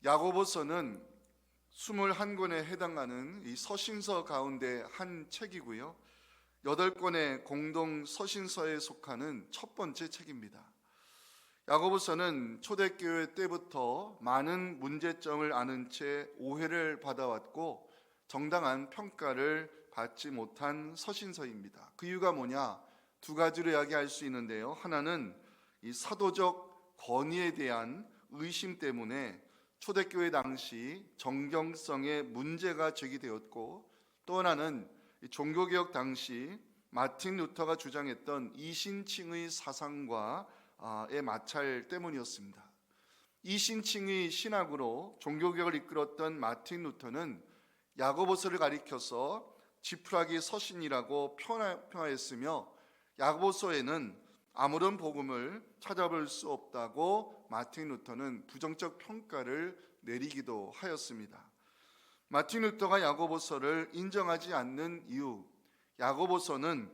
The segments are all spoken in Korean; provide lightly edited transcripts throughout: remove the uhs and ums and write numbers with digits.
야고보서는 21권에 해당하는 이 서신서 가운데 한 책이고요. 8권의 공동 서신서에 속하는 첫 번째 책입니다. 야고보서는 초대교회 때부터 많은 문제점을 아는 채 오해를 받아왔고 정당한 평가를 받지 못한 서신서입니다. 그 이유가 뭐냐? 두 가지로 이야기할 수 있는데요. 하나는 이 사도적 권위에 대한 의심 때문에 초대교회 당시 정경성에 문제가 제기되었고, 또 하나는 종교개혁 당시 마틴 루터가 주장했던 이신칭의 사상과의 마찰 때문이었습니다. 이신칭의 신학으로 종교개혁을 이끌었던 마틴 루터는 야고보서를 가리켜서 지푸라기 서신이라고 표현하였으며, 야고보서에는 아무런 복음을 찾아볼 수 없다고 마틴 루터는 부정적 평가를 내리기도 하였습니다. 마틴 루터가 야고보서를 인정하지 않는 이유, 야고보서는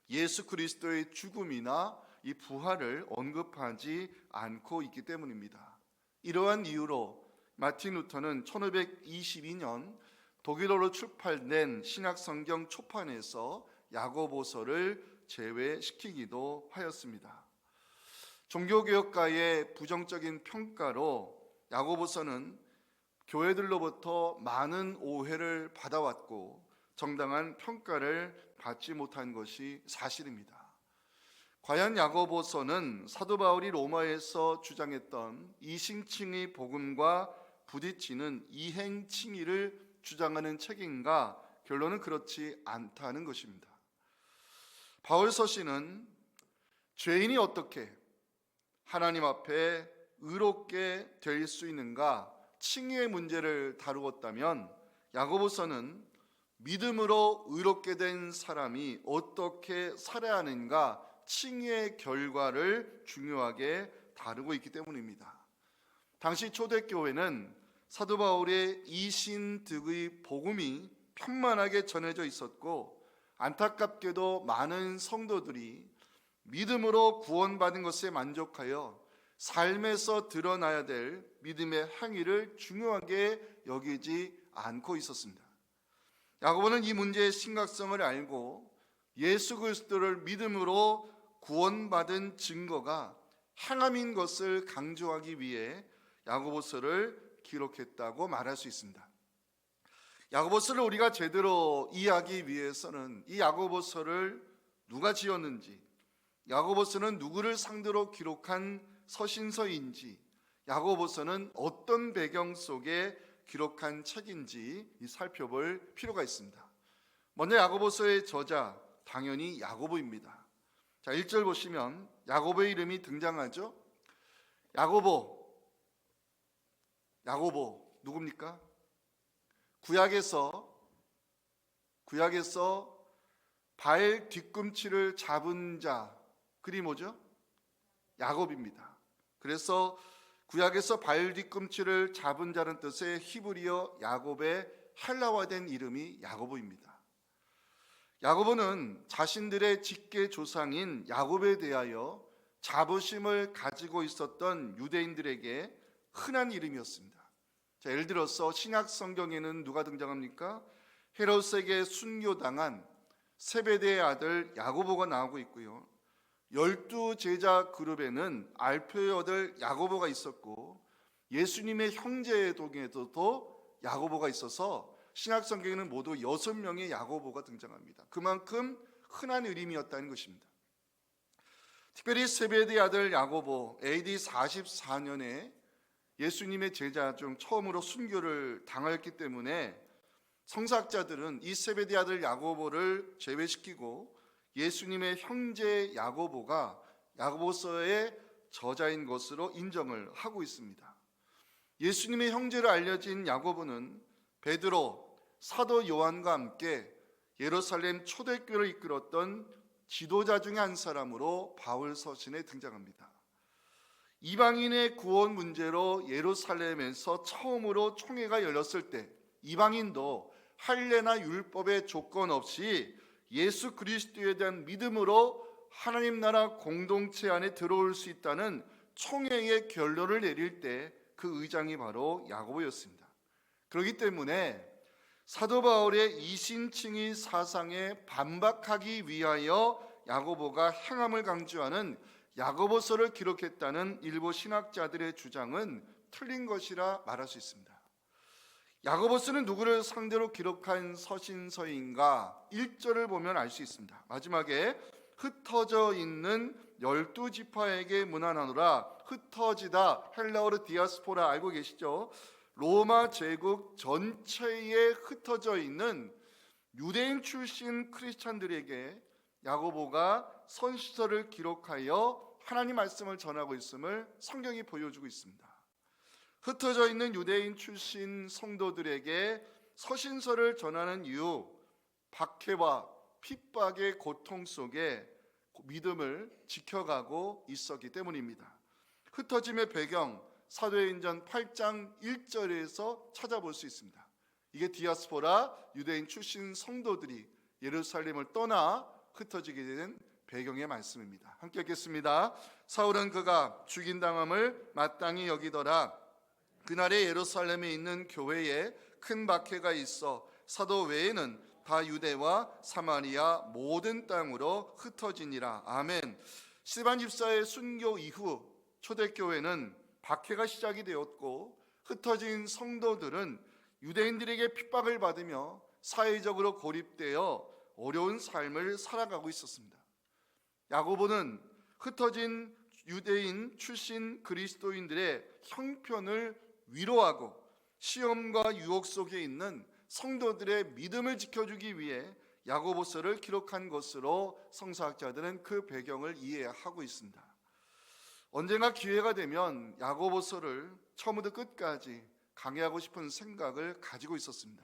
예수 그리스도의 죽음이나 이 부활을 언급하지 않고 있기 때문입니다. 이러한 이유로 마틴 루터는 1522년 독일어로 출판된 신약성경 초판에서 야고보서를 제외시키기도 하였습니다. 종교개혁가의 부정적인 평가로 야고보서는 교회들로부터 많은 오해를 받아왔고 정당한 평가를 받지 못한 것이 사실입니다. 과연 야고보서는 사도 바울이 로마에서 주장했던 이신칭의 복음과 부딪히는 이행칭의를 주장하는 책인가? 결론은 그렇지 않다는 것입니다. 바울 서신은 죄인이 어떻게 하나님 앞에 의롭게 될 수 있는가 칭의의 문제를 다루었다면, 야고보서는 믿음으로 의롭게 된 사람이 어떻게 살아야 하는가 칭의의 결과를 중요하게 다루고 있기 때문입니다. 당시 초대교회는 사도 바울의 이신득의 복음이 편만하게 전해져 있었고, 안타깝게도 많은 성도들이 믿음으로 구원받은 것에 만족하여 삶에서 드러나야 될 믿음의 행위를 중요하게 여기지 않고 있었습니다. 야고보는 이 문제의 심각성을 알고 예수 그리스도를 믿음으로 구원받은 증거가 행함인 것을 강조하기 위해 야고보서를 기록했다고 말할 수 있습니다. 야고보서를 우리가 제대로 이해하기 위해서는 이 야고보서를 누가 지었는지, 야고보서는 누구를 상대로 기록한 서신서인지, 야고보서는 어떤 배경 속에 기록한 책인지 살펴볼 필요가 있습니다. 먼저 야고보서의 저자, 당연히 야고보입니다. 자, 1절 보시면 야고보의 이름이 등장하죠. 야고보 누굽니까? 구약에서 발 뒤꿈치를 잡은 자, 그리 뭐죠? 야곱입니다. 그래서 구약에서 발 뒤꿈치를 잡은 자는 뜻의 히브리어 야곱의 헬라화된 이름이 야고보입니다. 야고보는 자신들의 직계 조상인 야곱에 대하여 자부심을 가지고 있었던 유대인들에게 흔한 이름이었습니다. 자, 예를 들어서 신약 성경에는 누가 등장합니까? 헤롯에게 순교당한 세베대의 아들 야고보가 나오고 있고요. 12제자 그룹에는 알페의 아들 야고보가 있었고, 예수님의 형제 동에도 야고보가 있어서 신약 성경에는 모두 6명의 야고보가 등장합니다. 그만큼 흔한 이름이었다는 것입니다. 특별히 세베대의 아들 야고보, AD 44년에 예수님의 제자 중 처음으로 순교를 당하였기 때문에 성사학자들은 이 세베대의 아들 야고보를 제외시키고 예수님의 형제 야고보가 야고보서의 저자인 것으로 인정을 하고 있습니다. 예수님의 형제로 알려진 야고보는 베드로, 사도 요한과 함께 예루살렘 초대교회를 이끌었던 지도자 중에 한 사람으로 바울 서신에 등장합니다. 이방인의 구원 문제로 예루살렘에서 처음으로 총회가 열렸을 때 이방인도 할례나 율법의 조건 없이 예수 그리스도에 대한 믿음으로 하나님 나라 공동체 안에 들어올 수 있다는 총회의 결론을 내릴 때 그 의장이 바로 야고보였습니다. 그렇기 때문에 사도 바울의 이신칭의 사상에 반박하기 위하여 야고보가 행함을 강조하는 야고보서를 기록했다는 일부 신학자들의 주장은 틀린 것이라 말할 수 있습니다. 야고보서는 누구를 상대로 기록한 서신서인가? 1절을 보면 알 수 있습니다. 마지막에 흩어져 있는 12지파에게 문안하노라. 흩어지다, 헬라어로 디아스포라 알고 계시죠? 로마 제국 전체에 흩어져 있는 유대인 출신 크리스찬들에게 야고보가 선지서를 기록하여 하나님 말씀을 전하고 있음을 성경이 보여주고 있습니다. 흩어져 있는 유대인 출신 성도들에게 서신서를 전하는 이유, 박해와 핍박의 고통 속에 믿음을 지켜가고 있었기 때문입니다. 흩어짐의 배경, 사도행전 8장 1절에서 찾아볼 수 있습니다. 이게 디아스포라 유대인 출신 성도들이 예루살렘을 떠나 흩어지게 된 배경의 말씀입니다. 함께 읽겠습니다. 사울은 그가 죽인당함을 마땅히 여기더라. 그날에 예루살렘에 있는 교회에 큰 박해가 있어 사도 외에는 다 유대와 사마리아 모든 땅으로 흩어지니라. 아멘. 스데반 집사의 순교 이후 초대교회는 박해가 시작이 되었고 흩어진 성도들은 유대인들에게 핍박을 받으며 사회적으로 고립되어 어려운 삶을 살아가고 있었습니다. 야고보는 흩어진 유대인 출신 그리스도인들의 형편을 위로하고 시험과 유혹 속에 있는 성도들의 믿음을 지켜주기 위해 야고보서를 기록한 것으로 성서학자들은 그 배경을 이해하고 있습니다. 언젠가 기회가 되면 야고보서를 처음부터 끝까지 강의하고 싶은 생각을 가지고 있었습니다.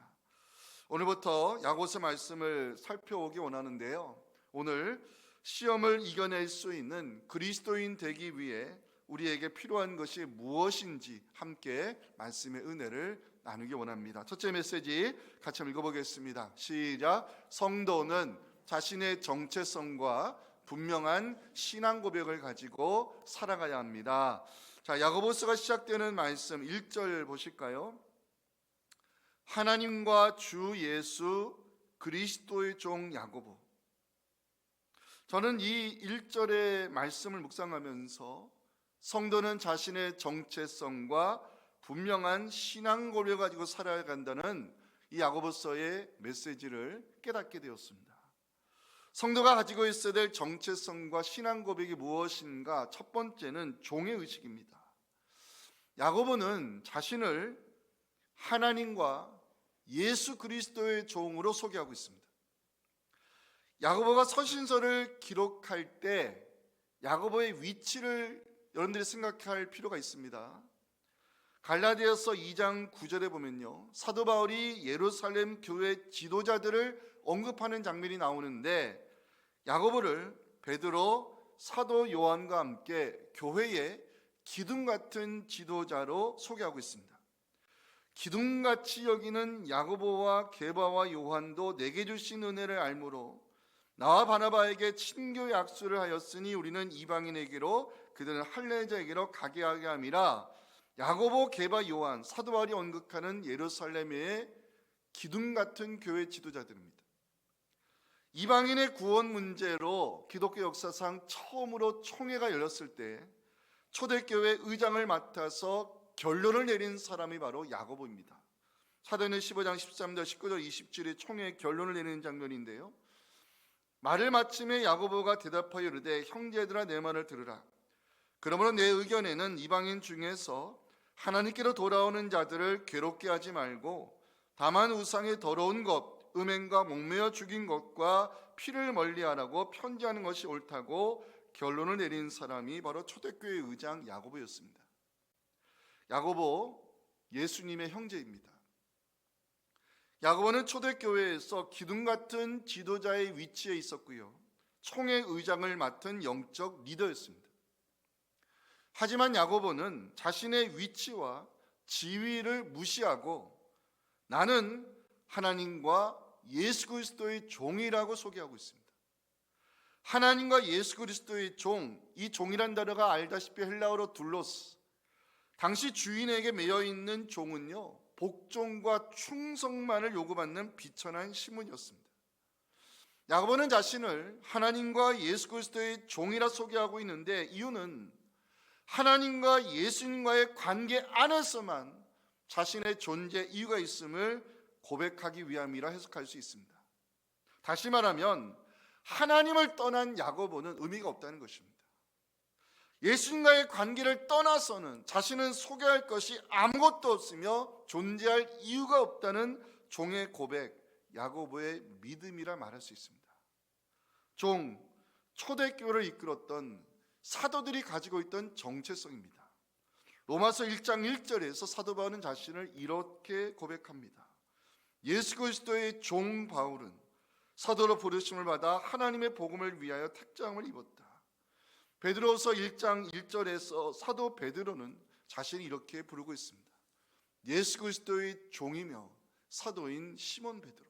오늘부터 야고보서 말씀을 살펴보기 원하는데요. 오늘 시험을 이겨낼 수 있는 그리스도인 되기 위해 우리에게 필요한 것이 무엇인지 함께 말씀의 은혜를 나누기 원합니다. 첫째 메시지 같이 한번 읽어보겠습니다. 시작. 성도는 자신의 정체성과 분명한 신앙 고백을 가지고 살아가야 합니다. 자, 야고보서가 시작되는 말씀 1절 보실까요? 하나님과 주 예수 그리스도의 종 야고보. 저는 이 1절의 말씀을 묵상하면서 성도는 자신의 정체성과 분명한 신앙 고백을 가지고 살아간다는 이 야고보서의 메시지를 깨닫게 되었습니다. 성도가 가지고 있어야 될 정체성과 신앙 고백이 무엇인가? 첫 번째는 종의 의식입니다. 야고보는 자신을 하나님과 예수 그리스도의 종으로 소개하고 있습니다. 야고보가 서신서를 기록할 때 야고보의 위치를 여러분들이 생각할 필요가 있습니다. 갈라디아서 2장 9절에 보면요, 사도 바울이 예루살렘 교회 지도자들을 언급하는 장면이 나오는데 야고보를 베드로, 사도 요한과 함께 교회의 기둥 같은 지도자로 소개하고 있습니다. 기둥같이 여기는 야고보와 게바와 요한도 내게 주신 은혜를 알므로 나와 바나바에게 친교의 악수를 하였으니 우리는 이방인에게로 그들은 할례자에게로 가게 하게 함이라. 야고보, 게바, 요한, 사도 바울이 언급하는 예루살렘의 기둥 같은 교회 지도자들입니다. 이방인의 구원 문제로 기독교 역사상 처음으로 총회가 열렸을 때 초대교회 의장을 맡아서 결론을 내린 사람이 바로 야고보입니다. 사도행전 15장 13절 19절 20절의 총회 결론을 내리는 장면인데요, 말을 마침에 야고보가 대답하여 이르되 형제들아 내 말을 들으라. 그러므로 내 의견에는 이방인 중에서 하나님께로 돌아오는 자들을 괴롭게 하지 말고 다만 우상의 더러운 것, 음행과 목매어 죽인 것과 피를 멀리하라고 편지하는 것이 옳다고 결론을 내린 사람이 바로 초대교회 의장 야고보였습니다. 야고보 예수님의 형제입니다. 야고보는 초대교회에서 기둥 같은 지도자의 위치에 있었고요, 총회 의장을 맡은 영적 리더였습니다. 하지만 야고보는 자신의 위치와 지위를 무시하고 나는 하나님과 예수 그리스도의 종이라고 소개하고 있습니다. 하나님과 예수 그리스도의 종, 이 종이란 단어가 알다시피 헬라어로 둘로스, 당시 주인에게 매여 있는 종은요, 복종과 충성만을 요구받는 비천한 신분이었습니다. 야고보는 자신을 하나님과 예수 그리스도의 종이라 소개하고 있는데, 이유는 하나님과 예수님과의 관계 안에서만 자신의 존재 이유가 있음을 고백하기 위함이라 해석할 수 있습니다. 다시 말하면 하나님을 떠난 야고보는 의미가 없다는 것입니다. 예수님과의 관계를 떠나서는 자신은 소개할 것이 아무것도 없으며 존재할 이유가 없다는 종의 고백, 야고보의 믿음이라 말할 수 있습니다. 종, 초대교회를 이끌었던 사도들이 가지고 있던 정체성입니다. 로마서 1장 1절에서 사도 바울은 자신을 이렇게 고백합니다. 예수 그리스도의 종 바울은 사도로 부르심을 받아 하나님의 복음을 위하여 택장을 입었다. 베드로서 1장 1절에서 사도 베드로는 자신이 이렇게 부르고 있습니다. 예수 그리스도의 종이며 사도인 시몬 베드로.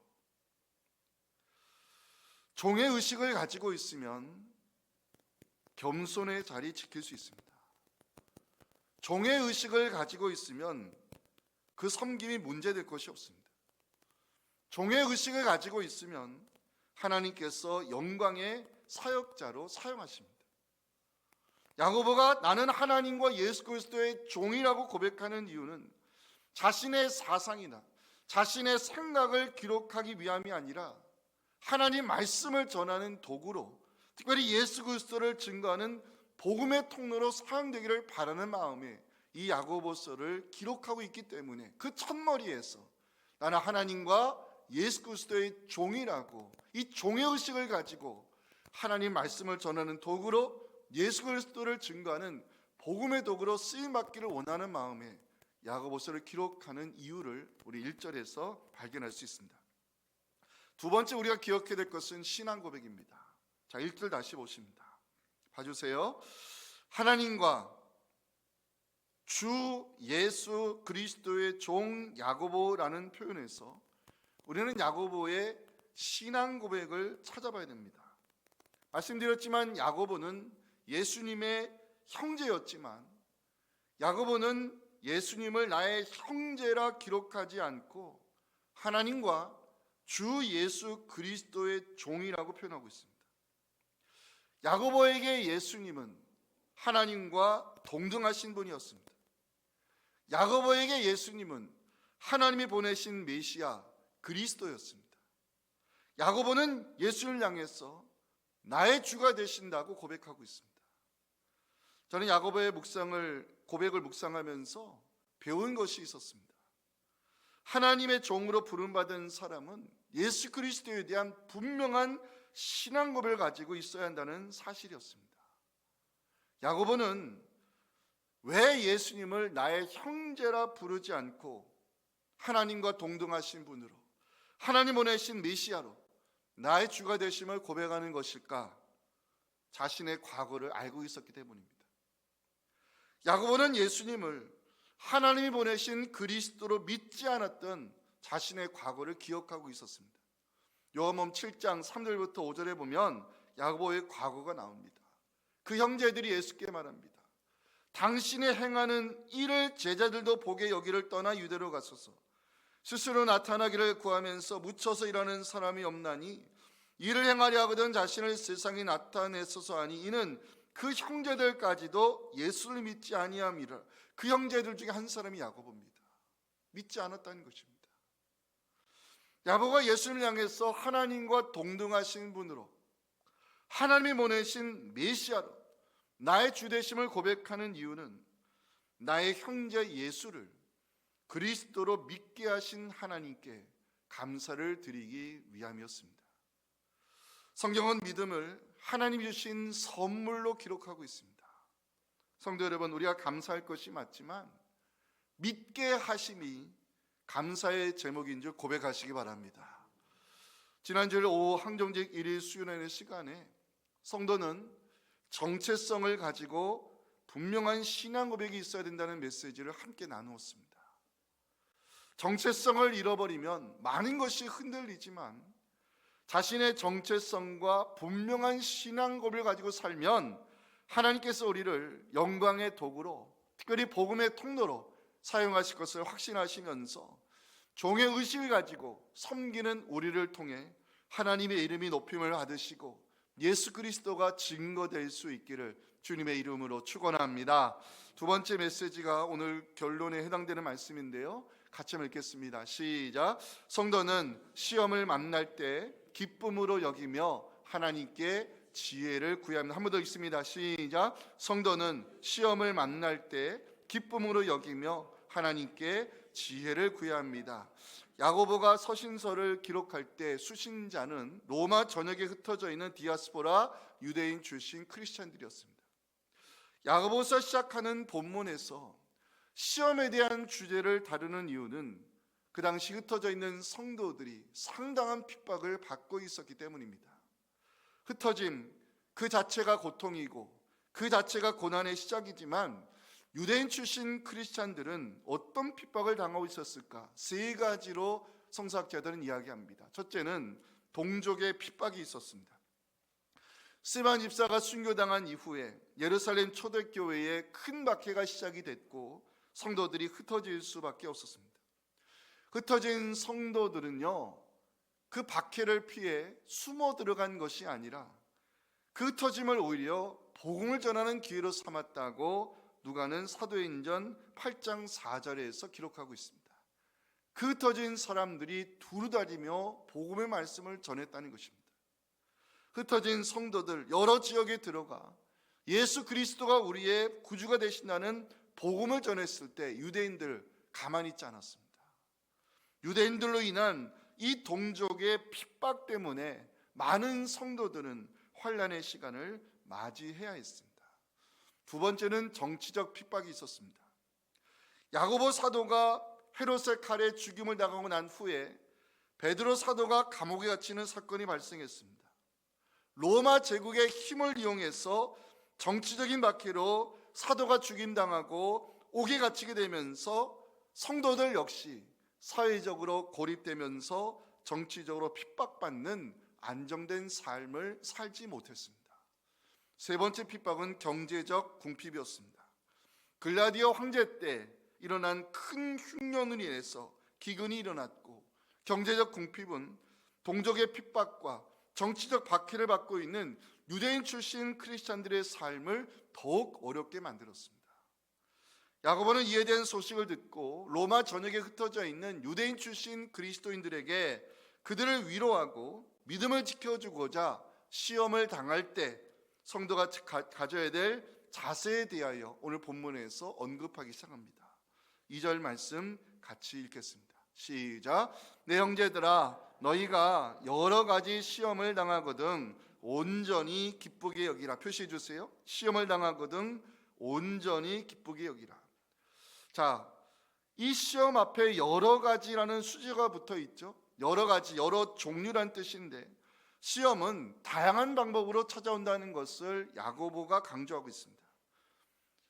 종의 의식을 가지고 있으면 겸손의 자리 지킬 수 있습니다. 종의 의식을 가지고 있으면 그 섬김이 문제될 것이 없습니다. 종의 의식을 가지고 있으면 하나님께서 영광의 사역자로 사용하십니다. 야고보가 나는 하나님과 예수 그리스도의 종이라고 고백하는 이유는 자신의 사상이나 자신의 생각을 기록하기 위함이 아니라 하나님 말씀을 전하는 도구로, 특별히 예수 그리스도를 증거하는 복음의 통로로 사용되기를 바라는 마음에 이 야고보서를 기록하고 있기 때문에 그 첫머리에서 나는 하나님과 예수 그리스도의 종이라고, 이 종의 의식을 가지고 하나님 말씀을 전하는 도구로 예수 그리스도를 증거하는 복음의 도구로 쓰임받기를 원하는 마음에 야고보서를 기록하는 이유를 우리 1절에서 발견할 수 있습니다. 두 번째 우리가 기억해야 될 것은 신앙 고백입니다. 자, 1절 다시 보십니다. 봐주세요. 하나님과 주 예수 그리스도의 종 야고보라는 표현에서 우리는 야고보의 신앙 고백을 찾아봐야 됩니다. 말씀드렸지만 야고보는 예수님의 형제였지만 야고보는 예수님을 나의 형제라 기록하지 않고 하나님과 주 예수 그리스도의 종이라고 표현하고 있습니다. 야고보에게 예수님은 하나님과 동등하신 분이었습니다. 야고보에게 예수님은 하나님이 보내신 메시아 그리스도였습니다. 야고보는 예수를 향해서 나의 주가 되신다고 고백하고 있습니다. 저는 야고보의 고백을 묵상하면서 배운 것이 있었습니다. 하나님의 종으로 부름받은 사람은 예수 그리스도에 대한 분명한 신앙 고백을 가지고 있어야 한다는 사실이었습니다. 야고보는 왜 예수님을 나의 형제라 부르지 않고 하나님과 동등하신 분으로, 하나님 보내신 메시아로 나의 주가 되심을 고백하는 것일까? 자신의 과거를 알고 있었기 때문입니다. 야고보는 예수님을 하나님이 보내신 그리스도로 믿지 않았던 자신의 과거를 기억하고 있었습니다. 요한복음 7장 3절부터 5절에 보면 야고보의 과거가 나옵니다. 그 형제들이 예수께 말합니다. 당신이 행하는 일을 제자들도 보게 여기를 떠나 유대로 가소서. 스스로 나타나기를 구하면서 묻혀서 일하는 사람이 없나니 이를 행하려 하거든 자신을 세상에 나타내소서 하니 이는 그 형제들까지도 예수를 믿지 아니함이라. 그 형제들 중에 한 사람이 야고보입니다. 믿지 않았다는 것입니다. 야고보가 예수님을 향해서 하나님과 동등하신 분으로, 하나님이 보내신 메시아로 나의 주되심을 고백하는 이유는 나의 형제 예수를 그리스도로 믿게 하신 하나님께 감사를 드리기 위함이었습니다. 성경은 믿음을 하나님이 주신 선물로 기록하고 있습니다. 성도 여러분, 우리가 감사할 것이 맞지만 믿게 하심이 감사의 제목인 줄 고백하시기 바랍니다. 지난주일 오후 항정직 1일 수련회의 시간에 성도는 정체성을 가지고 분명한 신앙 고백이 있어야 된다는 메시지를 함께 나누었습니다. 정체성을 잃어버리면 많은 것이 흔들리지만 자신의 정체성과 분명한 신앙 고백을 가지고 살면 하나님께서 우리를 영광의 도구로 특별히 복음의 통로로 사용하실 것을 확신하시면서 종의 의식을 가지고 섬기는 우리를 통해 하나님의 이름이 높임을 받으시고 예수 그리스도가 증거될 수 있기를 주님의 이름으로 축원합니다. 두 번째 메시지가 오늘 결론에 해당되는 말씀인데요, 같이 읽겠습니다. 시작. 성도는 시험을 만날 때 기쁨으로 여기며 하나님께 지혜를 구해야 합니다. 한 번 더 읽습니다. 시작. 성도는 시험을 만날 때 기쁨으로 여기며 하나님께 지혜를 구해야 합니다. 야고보가 서신서를 기록할 때 수신자는 로마 전역에 흩어져 있는 디아스포라 유대인 출신 크리스찬들이었습니다. 야고보서 시작하는 본문에서 시험에 대한 주제를 다루는 이유는 그 당시 흩어져 있는 성도들이 상당한 핍박을 받고 있었기 때문입니다. 흩어짐 그 자체가 고통이고 그 자체가 고난의 시작이지만 유대인 출신 크리스찬들은 어떤 핍박을 당하고 있었을까? 세 가지로 성서학자들은 이야기합니다. 첫째는 동족의 핍박이 있었습니다. 스데반 집사가 순교당한 이후에 예루살렘 초대교회에 큰 박해가 시작이 됐고 성도들이 흩어질 수밖에 없었습니다. 흩어진 성도들은요, 그 박해를 피해 숨어 들어간 것이 아니라 그 흩어짐을 오히려 복음을 전하는 기회로 삼았다고 누가는 사도행전 8장 4절에서 기록하고 있습니다. 그 흩어진 사람들이 두루다니며 복음의 말씀을 전했다는 것입니다. 흩어진 성도들 여러 지역에 들어가 예수 그리스도가 우리의 구주가 되신다는 복음을 전했을 때 유대인들 가만히 있지 않았습니다. 유대인들로 인한 이 동족의 핍박 때문에 많은 성도들은 환난의 시간을 맞이해야 했습니다. 두 번째는 정치적 핍박이 있었습니다. 야고보 사도가 헤롯의 칼에 죽임을 당하고 난 후에 베드로 사도가 감옥에 갇히는 사건이 발생했습니다. 로마 제국의 힘을 이용해서 정치적인 박해로 사도가 죽임당하고 옥에 갇히게 되면서 성도들 역시 사회적으로 고립되면서 정치적으로 핍박받는 안정된 삶을 살지 못했습니다. 세 번째 핍박은 경제적 궁핍이었습니다. 글라디오 황제 때 일어난 큰 흉년으로 인해서 기근이 일어났고 경제적 궁핍은 동족의 핍박과 정치적 박해를 받고 있는 유대인 출신 크리스찬들의 삶을 더욱 어렵게 만들었습니다. 야고보는 이에 대한 소식을 듣고 로마 전역에 흩어져 있는 유대인 출신 그리스도인들에게 그들을 위로하고 믿음을 지켜주고자 시험을 당할 때 성도가 가져야 될 자세에 대하여 오늘 본문에서 언급하기 시작합니다. 2절 말씀 같이 읽겠습니다. 시작. 내 형제들아, 너희가 여러 가지 시험을 당하거든 온전히 기쁘게 여기라. 표시해 주세요. 시험을 당하거든 온전히 기쁘게 여기라. 자, 이 시험 앞에 여러 가지라는 수식어가 붙어 있죠. 여러 가지, 여러 종류란 뜻인데 시험은 다양한 방법으로 찾아온다는 것을 야고보가 강조하고 있습니다.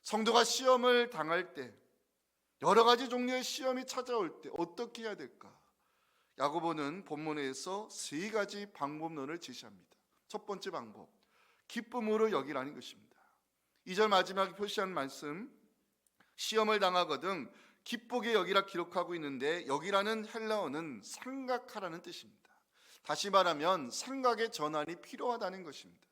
성도가 시험을 당할 때, 여러 가지 종류의 시험이 찾아올 때 어떻게 해야 될까? 야고보는 본문에서 세 가지 방법론을 제시합니다. 첫 번째 방법, 기쁨으로 여기라는 것입니다. 2절 마지막에 표시한 말씀, 시험을 당하거든 기쁘게 여기라 기록하고 있는데 여기라는 헬라어는 생각하라는 뜻입니다. 다시 말하면 생각의 전환이 필요하다는 것입니다.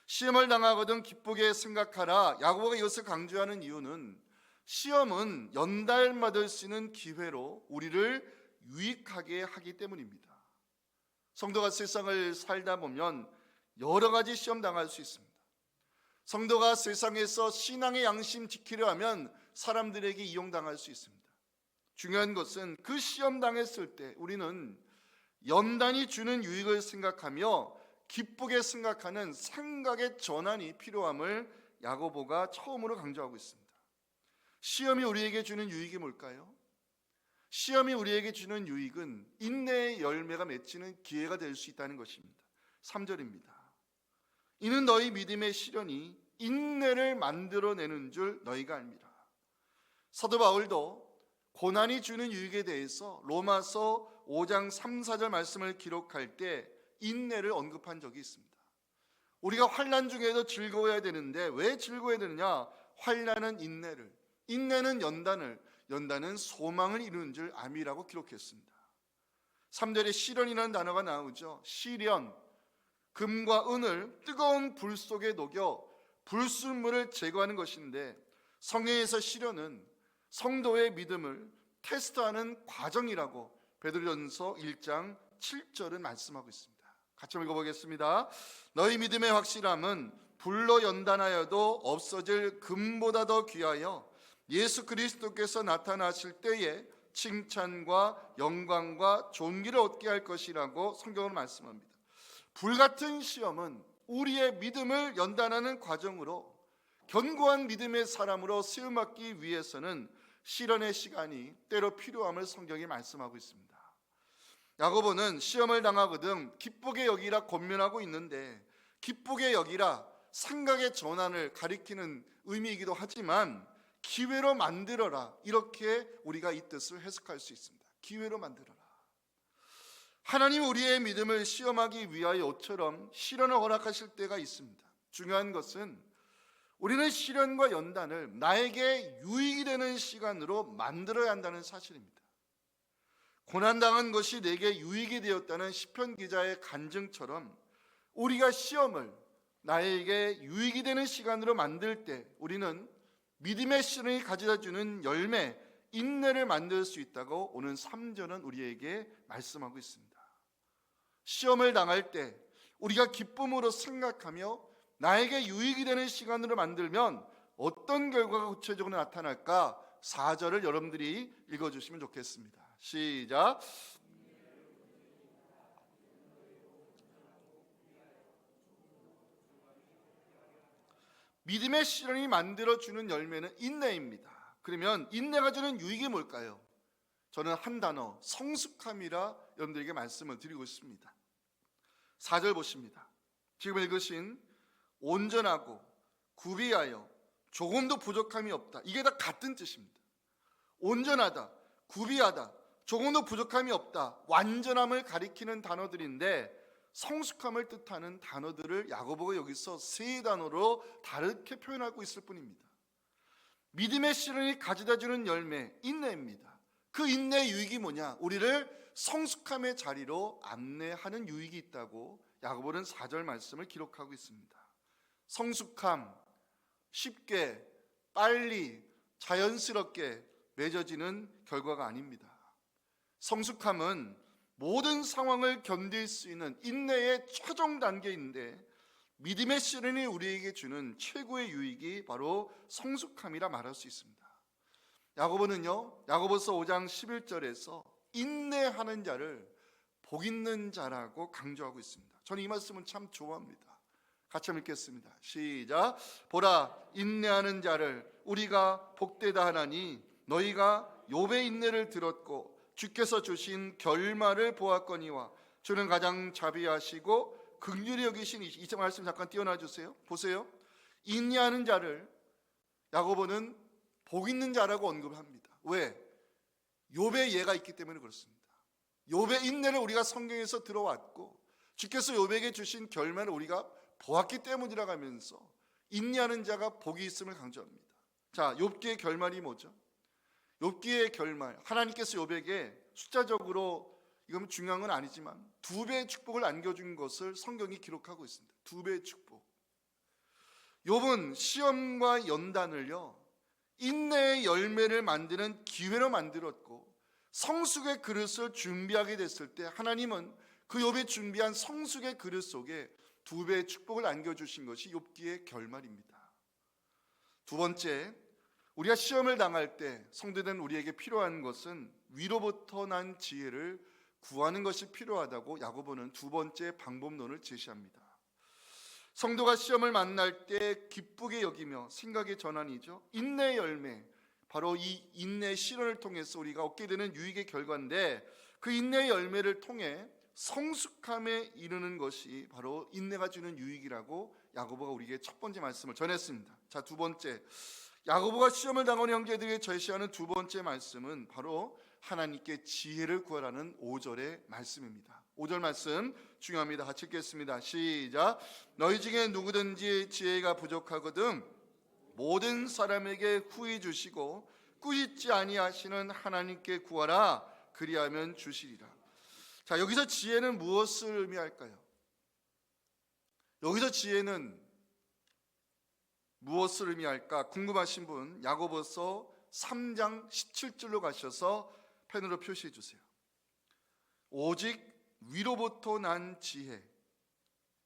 시험을 당하거든 기쁘게 생각하라. 야고보가 이것을 강조하는 이유는 시험은 연달받을 수 있는 기회로 우리를 유익하게 하기 때문입니다. 성도가 세상을 살다 보면 여러 가지 시험 당할 수 있습니다. 성도가 세상에서 신앙의 양심 지키려 하면 사람들에게 이용당할 수 있습니다. 중요한 것은 그 시험 당했을 때 우리는 연단이 주는 유익을 생각하며 기쁘게 생각하는 생각의 전환이 필요함을 야고보가 처음으로 강조하고 있습니다. 시험이 우리에게 주는 유익이 뭘까요? 시험이 우리에게 주는 유익은 인내의 열매가 맺히는 기회가 될 수 있다는 것입니다. 3절입니다. 이는 너희 믿음의 시련이 인내를 만들어내는 줄 너희가 알미라. 사도 바울도 고난이 주는 유익에 대해서 로마서 5장 3, 4절 말씀을 기록할 때 인내를 언급한 적이 있습니다. 우리가 환난 중에도 즐거워야 되는데 왜 즐거워야 되느냐? 환난은 인내를, 인내는 연단을, 연단은 소망을 이루는 줄 암이라고 기록했습니다. 3절에 시련이라는 단어가 나오죠. 시련, 금과 은을 뜨거운 불 속에 녹여 불순물을 제거하는 것인데, 성경에서 시련은 성도의 믿음을 테스트하는 과정이라고 베드로전서 1장 7절은 말씀하고 있습니다. 같이 읽어보겠습니다. 너희 믿음의 확실함은 불로 연단하여도 없어질 금보다 더 귀하여 예수 그리스도께서 나타나실 때에 칭찬과 영광과 존귀를 얻게 할 것이라고 성경은 말씀합니다. 불같은 시험은 우리의 믿음을 연단하는 과정으로, 견고한 믿음의 사람으로 세움받기 위해서는 시련의 시간이 때로 필요함을 성경이 말씀하고 있습니다. 야고보는 시험을 당하거든 기쁘게 여기라 권면하고 있는데, 기쁘게 여기라 생각의 전환을 가리키는 의미이기도 하지만 기회로 만들어라, 이렇게 우리가 이 뜻을 해석할 수 있습니다. 기회로 만들어라. 하나님 우리의 믿음을 시험하기 위하여처럼 시련을 허락하실 때가 있습니다. 중요한 것은 우리는 시련과 연단을 나에게 유익이 되는 시간으로 만들어야 한다는 사실입니다. 고난당한 것이 내게 유익이 되었다는 시편 기자의 간증처럼 우리가 시험을 나에게 유익이 되는 시간으로 만들 때 우리는 믿음의 시련이 가져다주는 열매, 인내를 만들 수 있다고 오늘 3절은 우리에게 말씀하고 있습니다. 시험을 당할 때 우리가 기쁨으로 생각하며 나에게 유익이 되는 시간으로 만들면 어떤 결과가 구체적으로 나타날까? 4절을 여러분들이 읽어주시면 좋겠습니다. 시작. 믿음의 시련이 만들어주는 열매는 인내입니다. 그러면 인내가 주는 유익이 뭘까요? 저는 한 단어, 성숙함이라 여러분들에게 말씀을 드리고 있습니다. 4절 보십니다. 지금 읽으신 온전하고 구비하여 조금도 부족함이 없다, 이게 다 같은 뜻입니다. 온전하다, 구비하다, 조금도 부족함이 없다, 완전함을 가리키는 단어들인데, 성숙함을 뜻하는 단어들을 야고보가 여기서 세 단어로 다르게 표현하고 있을 뿐입니다. 믿음의 시련이 가져다주는 열매, 인내입니다. 그 인내의 유익이 뭐냐? 우리를 성숙함의 자리로 안내하는 유익이 있다고 야고보는 4절 말씀을 기록하고 있습니다. 성숙함, 쉽게, 빨리, 자연스럽게 맺어지는 결과가 아닙니다. 성숙함은 모든 상황을 견딜 수 있는 인내의 최종 단계인데, 믿음의 시련이 우리에게 주는 최고의 유익이 바로 성숙함이라 말할 수 있습니다. 야고보는요, 야고보서 5장 11절에서 인내하는 자를 복 있는 자라고 강조하고 있습니다. 저는 이 말씀은 참 좋아합니다. 같이 읽겠습니다. 시작. 보라, 인내하는 자를 우리가 복되다 하나니 너희가 욥의 인내를 들었고 주께서 주신 결말을 보았거니와 주는 가장 자비하시고 긍휼히 여기신 이 말씀 잠깐 띄워놔 주세요. 보세요. 인내하는 자를 야고보는 복 있는 자라고 언급합니다. 왜? 욥의 예가 있기 때문에 그렇습니다. 욥의 인내를 우리가 성경에서 들어왔고 주께서 욥에게 주신 결말을 우리가 보았기 때문이라고 하면서 인내하는 자가 복이 있음을 강조합니다. 자, 욥기의 결말이 뭐죠? 욥기의 결말, 하나님께서 욥에게 숫자적으로 이건 중요한 건 아니지만 2배의 축복을 안겨준 것을 성경이 기록하고 있습니다. 2배의 축복. 욥은 시험과 연단을요, 인내의 열매를 만드는 기회로 만들었고, 성숙의 그릇을 준비하게 됐을 때 하나님은 그 욥이 준비한 성숙의 그릇 속에 2배의 축복을 안겨주신 것이 욥기의 결말입니다. 두 번째, 우리가 시험을 당할 때 성도된 우리에게 필요한 것은 위로부터 난 지혜를 구하는 것이 필요하다고 야고보는 두 번째 방법론을 제시합니다. 성도가 시험을 만날 때 기쁘게 여기며 생각의 전환이죠, 인내의 열매, 바로 이 인내의 시련을 통해서 우리가 얻게 되는 유익의 결과인데, 그 인내의 열매를 통해 성숙함에 이르는 것이 바로 인내가 주는 유익이라고 야고보가 우리에게 첫 번째 말씀을 전했습니다. 자, 두 번째, 야고보가 시험을 당하는 형제들에게 제시하는 두 번째 말씀은 바로 하나님께 지혜를 구하라는 5절의 말씀입니다. 5절 말씀 중요합니다. 같이 읽겠습니다. 시작. 너희 중에 누구든지 지혜가 부족하거든 모든 사람에게 후히 주시고 꾸짖지 아니하시는 하나님께 구하라. 그리하면 주시리라. 자, 여기서 지혜는 무엇을 의미할까요? 여기서 지혜는 무엇을 의미할까? 궁금하신 분 야고보서 3장 17절로 가셔서 펜으로 표시해 주세요. 오직 위로부터 난 지혜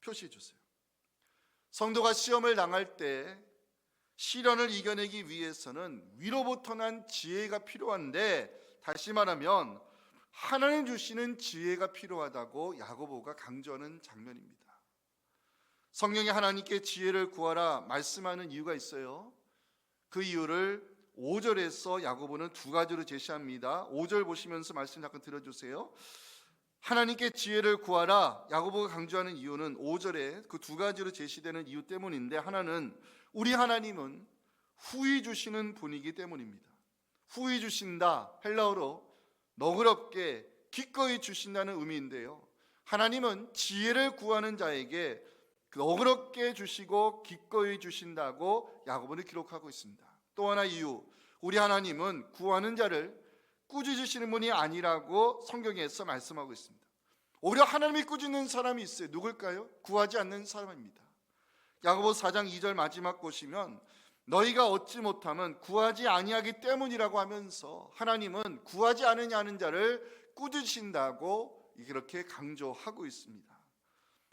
표시해 주세요. 성도가 시험을 당할 때 시련을 이겨내기 위해서는 위로부터 난 지혜가 필요한데, 다시 말하면 하나님 주시는 지혜가 필요하다고 야고보가 강조하는 장면입니다. 성경에 하나님께 지혜를 구하라 말씀하는 이유가 있어요. 그 이유를 5절에서 야고보는 두 가지로 제시합니다. 5절 보시면서 말씀 잠깐 들어주세요. 하나님께 지혜를 구하라 야고보가 강조하는 이유는 5절에 그 두 가지로 제시되는 이유 때문인데, 하나는 우리 하나님은 후히 주시는 분이기 때문입니다. 후히 주신다, 헬라어로 너그럽게 기꺼이 주신다는 의미인데요, 하나님은 지혜를 구하는 자에게 너그럽게 주시고 기꺼이 주신다고 야고보는 기록하고 있습니다. 또 하나 이유, 우리 하나님은 구하는 자를 꾸짖으시는 분이 아니라고 성경에서 말씀하고 있습니다. 오히려 하나님이 꾸짖는 사람이 있어요. 누굴까요? 구하지 않는 사람입니다. 야고보 4장 2절 마지막 보시면 너희가 얻지 못하면 구하지 아니하기 때문이라고 하면서 하나님은 구하지 않으냐는 자를 꾸짖으신다고 이렇게 강조하고 있습니다.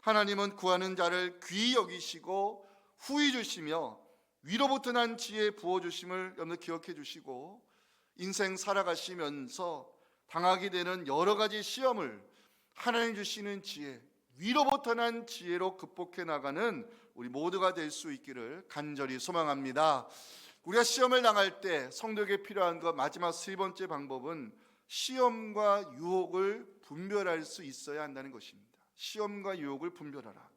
하나님은 구하는 자를 귀히 여기시고 후히 주시며 위로부터 난 지혜 부어주심을 여러분 기억해 주시고, 인생 살아가시면서 당하게 되는 여러 가지 시험을 하나님 주시는 지혜, 위로부터 난 지혜로 극복해 나가는 우리 모두가 될 수 있기를 간절히 소망합니다. 우리가 시험을 당할 때 성도에게 필요한 것 마지막 세 번째 방법은 시험과 유혹을 분별할 수 있어야 한다는 것입니다. 시험과 유혹을 분별하라.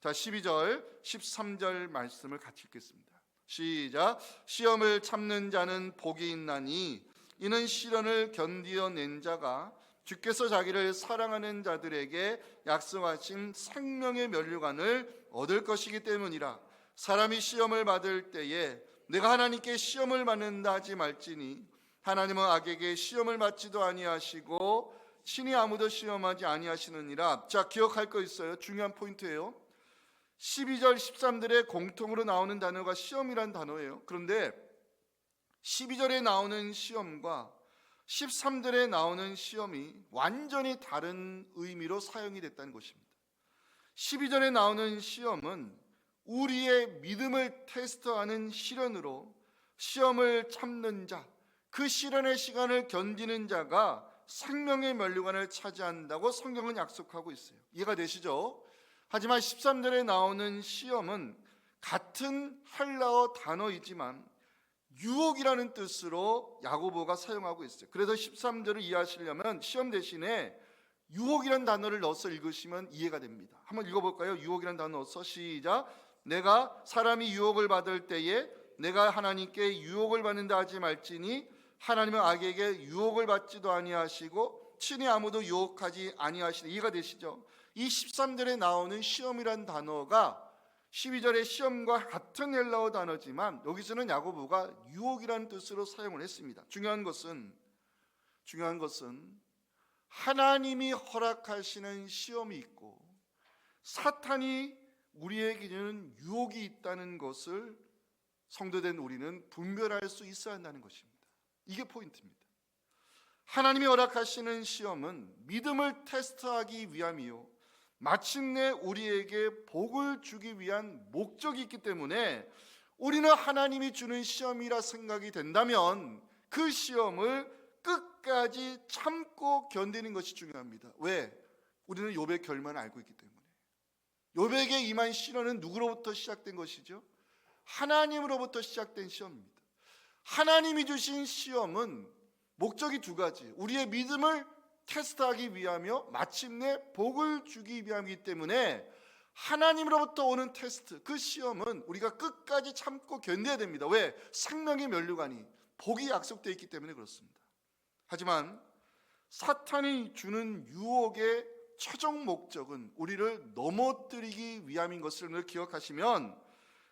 자, 12절 13절 말씀을 같이 읽겠습니다. 시작. 시험을 참는 자는 복이 있나니 이는 시련을 견디어낸 자가 주께서 자기를 사랑하는 자들에게 약속하신 생명의 면류관을 얻을 것이기 때문이라. 사람이 시험을 받을 때에 내가 하나님께 시험을 받는다 하지 말지니 하나님은 악에게 시험을 받지도 아니하시고 친히 아무도 시험하지 아니하시느니라. 자, 기억할 거 있어요. 중요한 포인트예요. 12절 13절에 공통으로 나오는 단어가 시험이란 단어예요. 그런데 12절에 나오는 시험과 13절에 나오는 시험이 완전히 다른 의미로 사용이 됐다는 것입니다. 12절에 나오는 시험은 우리의 믿음을 테스트하는 시련으로, 시험을 참는 자, 그 시련의 시간을 견디는 자가 생명의 면류관을 차지한다고 성경은 약속하고 있어요. 이해가 되시죠? 하지만 13절에 나오는 시험은 같은 헬라어 단어이지만 유혹이라는 뜻으로 야고보가 사용하고 있어요. 그래서 13절을 이해하시려면 시험 대신에 유혹이라는 단어를 넣어서 읽으시면 이해가 됩니다. 한번 읽어볼까요? 유혹이라는 단어 넣어서 시작. 내가 사람이 유혹을 받을 때에 내가 하나님께 유혹을 받는다 하지 말지니 하나님은 악에게 유혹을 받지도 아니하시고 친히 아무도 유혹하지 아니하시니. 이해가 되시죠? 이 13절에 나오는 시험이란 단어가 12절의 시험과 같은 헬라어 단어지만 여기서는 야고보가 유혹이라는 뜻으로 사용을 했습니다. 중요한 것은 하나님이 허락하시는 시험이 있고 사탄이 우리에게 주는 유혹이 있다는 것을 성도된 우리는 분별할 수 있어야 한다는 것입니다. 이게 포인트입니다. 하나님이 허락하시는 시험은 믿음을 테스트하기 위함이요 마침내 우리에게 복을 주기 위한 목적이 있기 때문에 우리는 하나님이 주는 시험이라 생각이 된다면 그 시험을 끝까지 참고 견디는 것이 중요합니다. 왜? 우리는 욥의 결말을 알고 있기 때문에. 욥에게 임한 시련은 누구로부터 시작된 것이죠? 하나님으로부터 시작된 시험입니다. 하나님이 주신 시험은 목적이 두 가지, 우리의 믿음을 테스트하기 위하며 마침내 복을 주기 위함이기 때문에 하나님으로부터 오는 테스트, 그 시험은 우리가 끝까지 참고 견뎌야 됩니다. 왜? 생명의 면류관이, 복이 약속되어 있기 때문에 그렇습니다. 하지만 사탄이 주는 유혹의 최종 목적은 우리를 넘어뜨리기 위함인 것을 기억하시면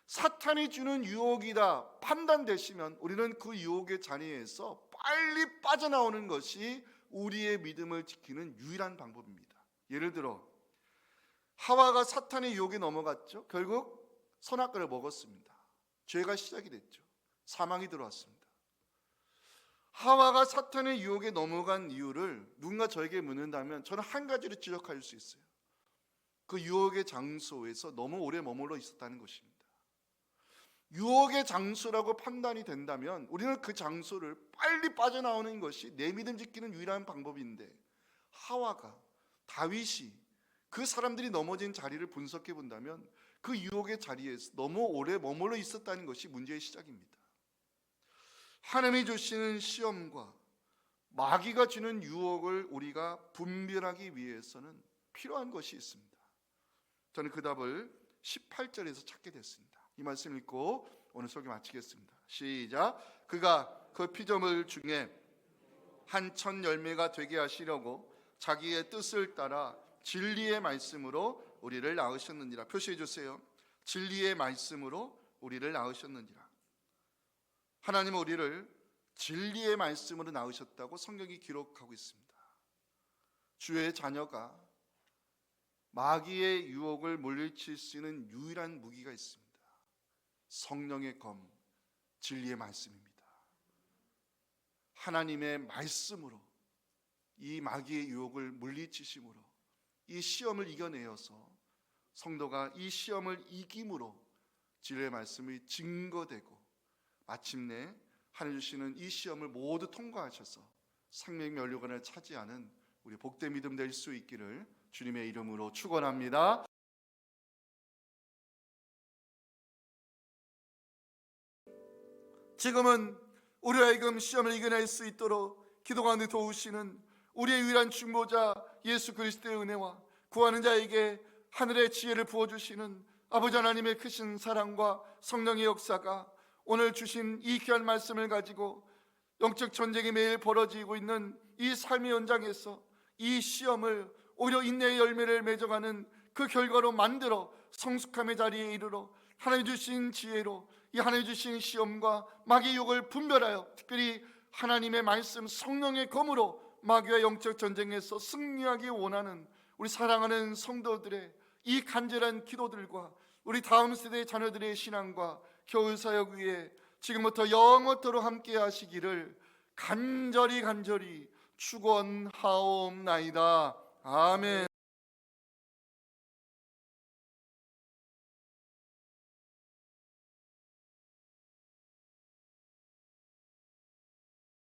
사탄이 주는 유혹이다 판단되시면 우리는 그 유혹의 자리에서 빨리 빠져나오는 것이 우리의 믿음을 지키는 유일한 방법입니다. 예를 들어 하와가 사탄의 유혹에 넘어갔죠. 결국 선악과를 먹었습니다. 죄가 시작이 됐죠. 사망이 들어왔습니다. 하와가 사탄의 유혹에 넘어간 이유를 누군가 저에게 묻는다면 저는 한 가지를 지적할 수 있어요. 그 유혹의 장소에서 너무 오래 머물러 있었다는 것입니다. 유혹의 장소라고 판단이 된다면 우리는 그 장소를 빨리 빠져나오는 것이 내 믿음 지키는 유일한 방법인데, 하와가, 다윗이 그 사람들이 넘어진 자리를 분석해 본다면 그 유혹의 자리에서 너무 오래 머물러 있었다는 것이 문제의 시작입니다. 하나님이 주시는 시험과 마귀가 주는 유혹을 우리가 분별하기 위해서는 필요한 것이 있습니다. 저는 그 답을 18절에서 찾게 됐습니다. 이 말씀 읽고 오늘 설교 마치겠습니다. 시작. 그가 그 피조물 중에 한 천 열매가 되게 하시려고 자기의 뜻을 따라 진리의 말씀으로 우리를 낳으셨느니라. 표시해 주세요. 진리의 말씀으로 우리를 낳으셨느니라. 하나님은 우리를 진리의 말씀으로 낳으셨다고 성경이 기록하고 있습니다. 주의 자녀가 마귀의 유혹을 물리칠 수 있는 유일한 무기가 있습니다. 성령의 검, 진리의 말씀입니다. 하나님의 말씀으로 이 마귀의 유혹을 물리치심으로 이 시험을 이겨내어서 성도가 이 시험을 이김으로 진리의 말씀이 증거되고 마침내 하나님 주시는 이 시험을 모두 통과하셔서 생명 면류관을 차지하는 우리 복된 믿음 될 수 있기를 주님의 이름으로 축원합니다. 지금은 우리 하여금 시험을 이겨낼 수 있도록 기도 가운데 도우시는 우리의 유일한 중보자 예수 그리스도의 은혜와 구하는 자에게 하늘의 지혜를 부어주시는 아버지 하나님의 크신 사랑과 성령의 역사가 오늘 주신 이 귀한 말씀을 가지고 영적 전쟁이 매일 벌어지고 있는 이 삶의 현장에서 이 시험을 오히려 인내의 열매를 맺어가는 그 결과로 만들어 성숙함의 자리에 이르러 하나님 주신 지혜로 이 하나님 주신 시험과 마귀의 유혹을 분별하여 특별히 하나님의 말씀 성령의 검으로 마귀와 영적 전쟁에서 승리하기 원하는 우리 사랑하는 성도들의 이 간절한 기도들과 우리 다음 세대 자녀들의 신앙과 교회 사역 위에 지금부터 영원토록 함께 하시기를 간절히 축원하옵나이다. 아멘.